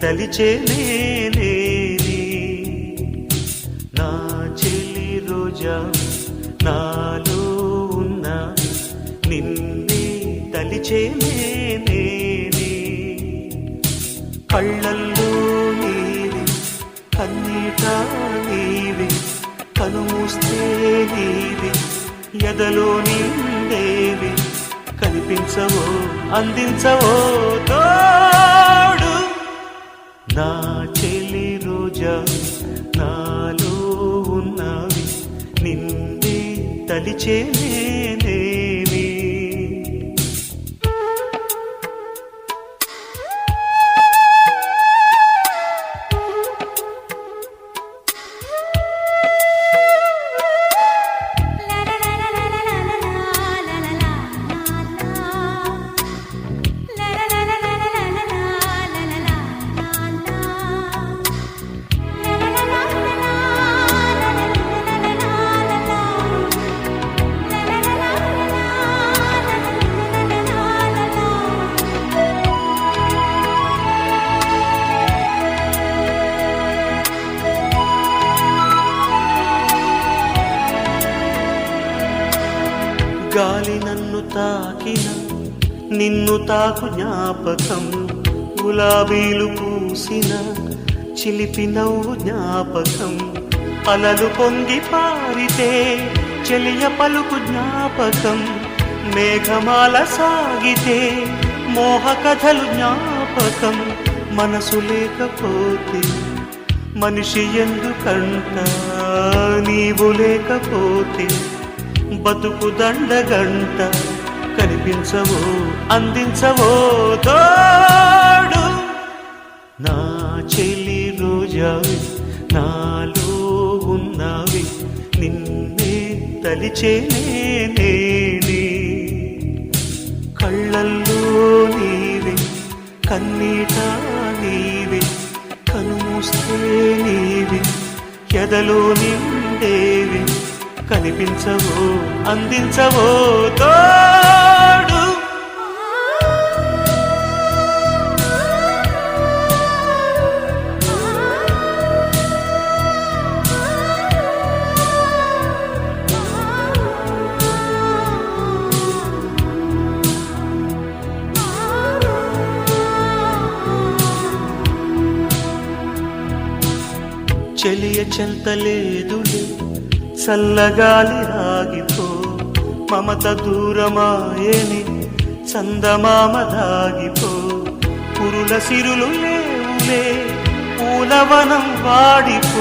తలిచే నేనే నా చెలి రోజా నాలో ఉన్న నిన్నే తలిచే నేనే కళ్ళల్లో నీవే కన్నీట నీవే కనుమూస్తే నీవే ఎదలో నిండేవి కనిపించవో అందించవో తోడు నా చెలి రోజా నాలో ఉన్నవి నిన్నే తలిచే నేనేవి గాలి నన్ను తాకిన నిన్ను తాకు జ్ఞాపకం గులాబీలు పూసిన చిలిపి నవ్వు జ్ఞాపకం అలలు పొంగి పారితే చెలియ పలుకు జ్ఞాపకం మేఘమాల సాగితే మోహ కథలు జ్ఞాపకం మనసు లేకపోతే మనిషి ఎందుకంట నీవు లేకపోతే బతుకు దండగంట కనిపించవో అందించవో తోడు నా చెలి రోజావి నాలో ఉన్నవి నిన్నే తలిచే నేనే కళ్ళల్లో నీవే కన్నీట నీవే కనుమూస్తే నీవే ఎదలో నిండేవి కనిపించవో అందించవో తోడు చెలియ చెంతలేదులే చల్లగాలి రాగిపో మమత దూరమాయని చందమామ దాగిపో పురుల సిరులు లేవులే పూలవనం వాడిపో